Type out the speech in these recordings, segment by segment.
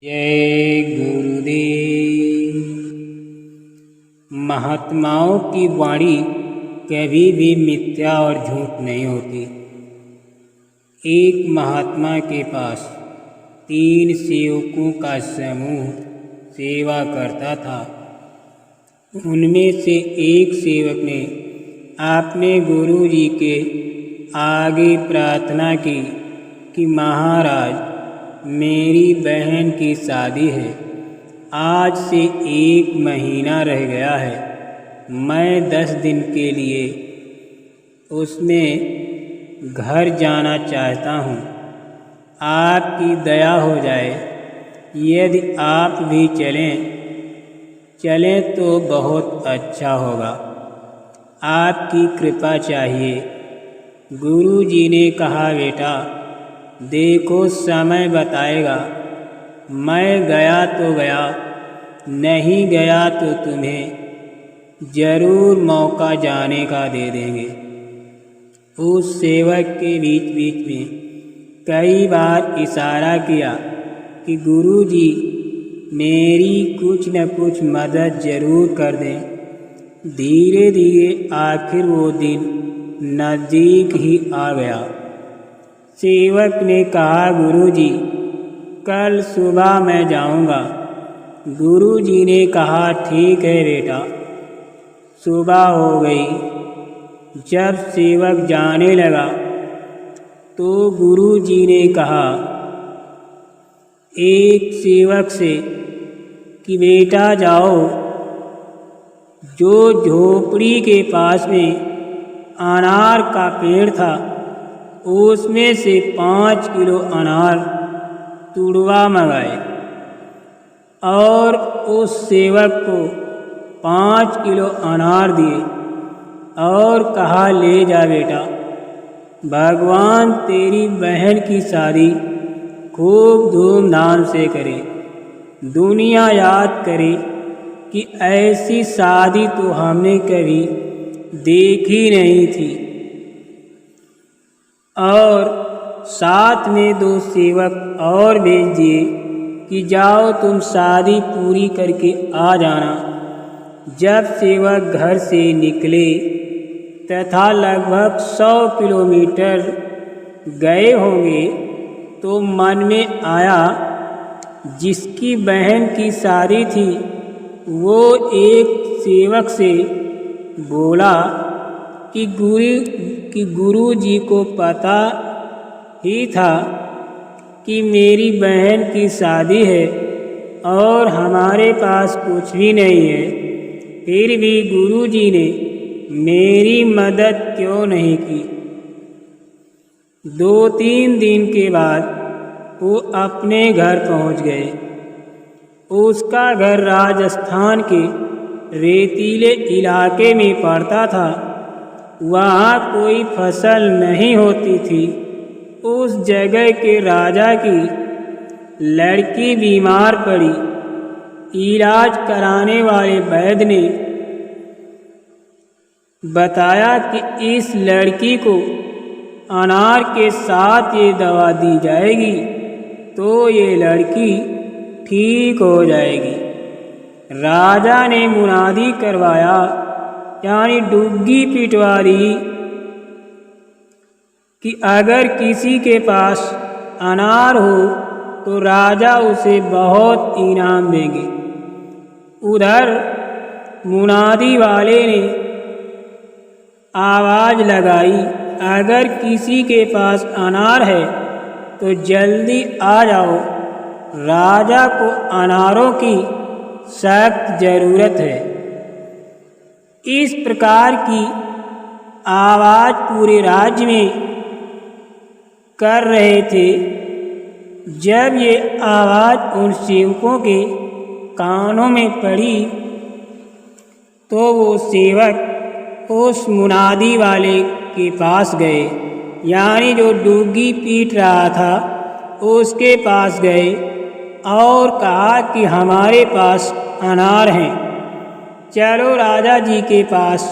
जय गुरुदेव। महात्माओं की वाणी कभी भी मिथ्या और झूठ नहीं होती। एक महात्मा के पास 3 सेवकों का समूह सेवा करता था। उनमें से एक सेवक ने अपने गुरु जी के आगे प्रार्थना की कि महाराज, मेरी बहन की शादी है। आज से 1 महीना रह गया है। मैं 10 दिन के लिए उसमें घर जाना चाहता हूँ। आपकी दया हो जाए। यदि आप भी चलें तो बहुत अच्छा होगा। आपकी कृपा चाहिए। गुरु जी ने कहा, बेटा देखो, समय बताएगा। मैं गया तो गया, नहीं गया तो तुम्हें जरूर मौका जाने का दे देंगे। उस सेवक के बीच बीच में कई बार इशारा किया कि गुरु जी मेरी कुछ न कुछ मदद जरूर कर दें। धीरे धीरे आखिर वो दिन नज़दीक ही आ गया। सेवक ने कहा, गुरु जी कल सुबह मैं जाऊंगा। गुरु जी ने कहा, ठीक है बेटा। सुबह हो गई। जब सेवक जाने लगा तो गुरु जी ने कहा एक सेवक से कि बेटा जाओ, जो झोपड़ी के पास में अनार का पेड़ था उसमें से 5 किलो अनार तुड़वा मंगाए और उस सेवक को 5 किलो अनार दिए और कहा, ले जा बेटा, भगवान तेरी बहन की शादी खूब धूमधाम से करे। दुनिया याद करे कि ऐसी शादी तो हमने कभी देखी नहीं थी। और साथ में 2 सेवक और भेज दिए कि जाओ तुम शादी पूरी करके आ जाना। जब सेवक घर से निकले तथा लगभग 100 किलोमीटर गए होंगे तो मन में आया, जिसकी बहन की शादी थी वो एक सेवक से बोला कि गुरु जी को पता ही था कि मेरी बहन की शादी है और हमारे पास कुछ भी नहीं है, फिर भी गुरु जी ने मेरी मदद क्यों नहीं की। 2-3 दिन के बाद वो अपने घर पहुंच गए। उसका घर राजस्थान के रेतीले इलाके में पड़ता था। वहाँ कोई फसल नहीं होती थी। उस जगह के राजा की लड़की बीमार पड़ी। इलाज कराने वाले वैद्य ने बताया कि इस लड़की को अनार के साथ ये दवा दी जाएगी तो ये लड़की ठीक हो जाएगी। राजा ने मुनादी करवाया, यानी डुग्गी पिटवा दी कि अगर किसी के पास अनार हो तो राजा उसे बहुत इनाम देंगे। उधर मुनादी वाले ने आवाज़ लगाई, अगर किसी के पास अनार है तो जल्दी आ जाओ, राजा को अनारों की सख्त ज़रूरत है। इस प्रकार की आवाज़ पूरे राज्य में कर रहे थे। जब ये आवाज़ उन सेवकों के कानों में पड़ी तो वो सेवक उस मुनादी वाले के पास गए, यानी जो डुग्गी पीट रहा था उसके पास गए और कहा कि हमारे पास अनार हैं, चलो राजा जी के पास।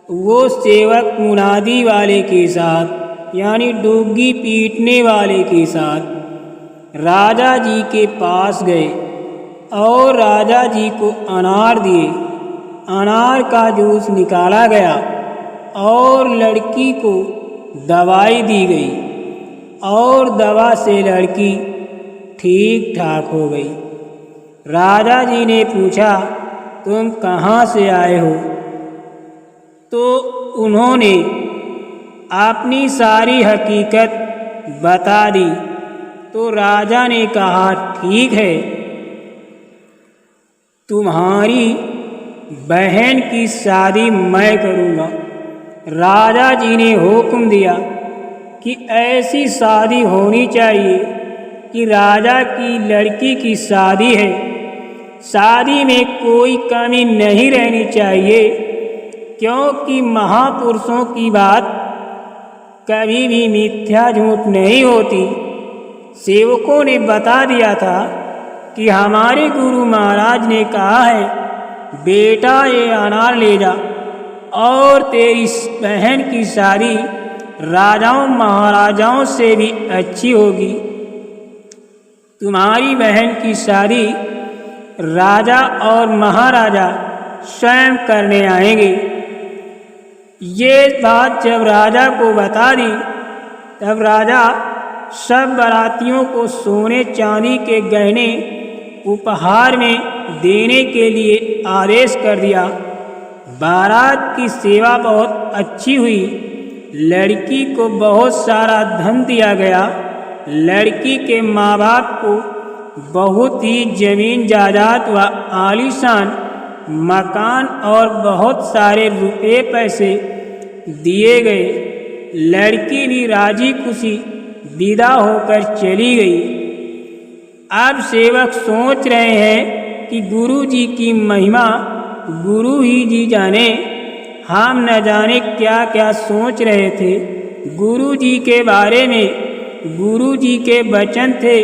वो सेवक मुनादी वाले के साथ, यानी डुग्गी पीटने वाले के साथ राजा जी के पास गए और राजा जी को अनार दिए। अनार का जूस निकाला गया और लड़की को दवाई दी गई और दवा से लड़की ठीक ठाक हो गई। राजा जी ने पूछा, तुम कहाँ से आए हो? तो उन्होंने अपनी सारी हकीकत बता दी। तो राजा ने कहा, ठीक है, तुम्हारी बहन की शादी मैं करूँगा। राजा जी ने हुक्म दिया कि ऐसी शादी होनी चाहिए कि राजा की लड़की की शादी है, शादी में कोई कमी नहीं रहनी चाहिए, क्योंकि महापुरुषों की बात कभी भी मिथ्या झूठ नहीं होती। सेवकों ने बता दिया था कि हमारे गुरु महाराज ने कहा है, बेटा ये अनार ले जा और तेरी बहन की शादी राजाओं महाराजाओं से भी अच्छी होगी। तुम्हारी बहन की शादी राजा और महाराजा स्वयं करने आएंगे। ये बात जब राजा को बता दी, तब राजा सब बारातियों को सोने चांदी के गहने उपहार में देने के लिए आदेश कर दिया। बारात की सेवा बहुत अच्छी हुई। लड़की को बहुत सारा धन दिया गया। लड़की के माँ बाप को बहुत ही जमीन जायदाद व आलीशान मकान और बहुत सारे रुपए पैसे दिए गए। लड़की भी राजी खुशी विदा होकर चली गई। अब सेवक सोच रहे हैं कि गुरु जी की महिमा गुरु ही जी जाने, हम न जाने क्या क्या सोच रहे थे। गुरु जी के बारे में गुरु जी के वचन थे,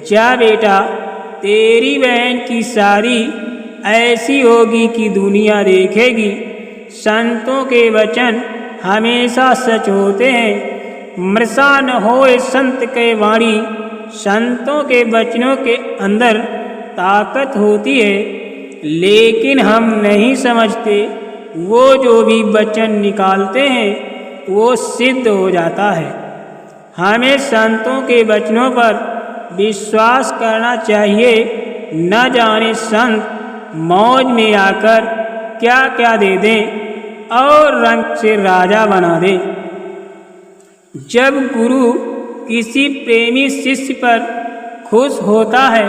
जा बेटा तेरी बहन की शादी ऐसी होगी कि दुनिया देखेगी। संतों के वचन हमेशा सच होते हैं। मृषा न होए संत के वाणी, संतों के वचनों के अंदर ताकत होती है, लेकिन हम नहीं समझते। वो जो भी वचन निकालते हैं वो सिद्ध हो जाता है। हमें संतों के वचनों पर विश्वास करना चाहिए। न जाने संत मौज में आकर क्या क्या दे दें और रंग से राजा बना दें। जब गुरु किसी प्रेमी शिष्य पर खुश होता है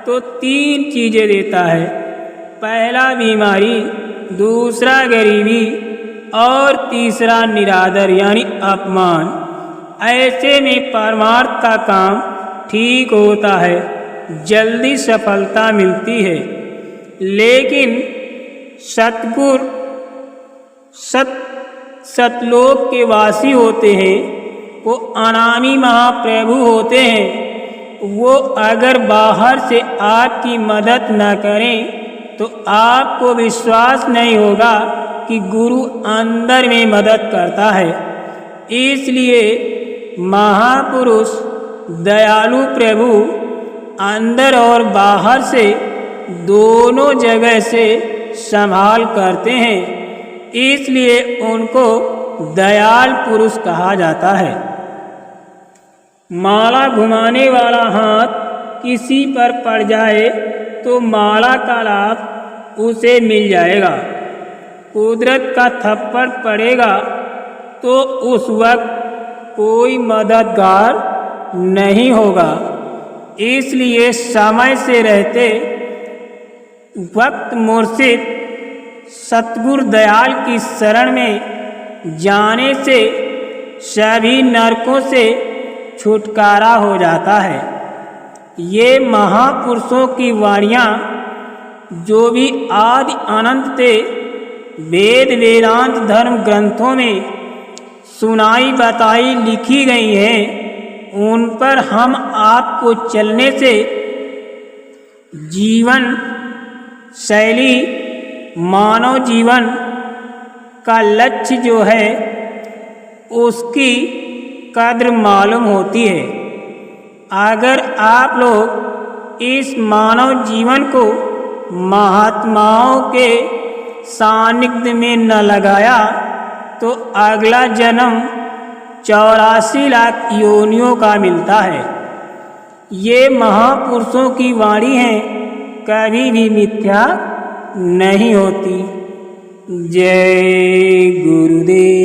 तो 3 चीज़ें देता है। पहला बीमारी, दूसरा गरीबी और तीसरा निरादर यानी अपमान। ऐसे में परमार्थ का काम ठीक होता है, जल्दी सफलता मिलती है। लेकिन सतगुरु सतलोक के वासी होते हैं, वो अनामी महाप्रभु होते हैं। वो अगर बाहर से आपकी मदद न करें तो आपको विश्वास नहीं होगा कि गुरु अंदर में मदद करता है। इसलिए महापुरुष दयालु प्रभु अंदर और बाहर से दोनों जगह से संभाल करते हैं, इसलिए उनको दयाल पुरुष कहा जाता है। माला घुमाने वाला हाथ किसी पर पड़ जाए तो माला का लाभ उसे मिल जाएगा। कुदरत का थप्पड़ पड़ेगा तो उस वक्त कोई मददगार नहीं होगा। इसलिए समय से रहते वक्त मुर्शिद सतगुरु दयाल की शरण में जाने से सभी नरकों से छुटकारा हो जाता है। ये महापुरुषों की वाणियाँ जो भी आदि अनंत थे, वेद वेदांत धर्म ग्रंथों में सुनाई बताई लिखी गई हैं, उन पर हम आपको चलने से जीवन शैली मानव जीवन का लक्ष्य जो है उसकी कद्र मालूम होती है। अगर आप लोग इस मानव जीवन को महात्माओं के सानिध्य में न लगाया तो अगला जन्म 84 लाख योनियों का मिलता है। ये महापुरुषों की वाणी है, कभी भी मिथ्या नहीं होती। जय गुरुदेव।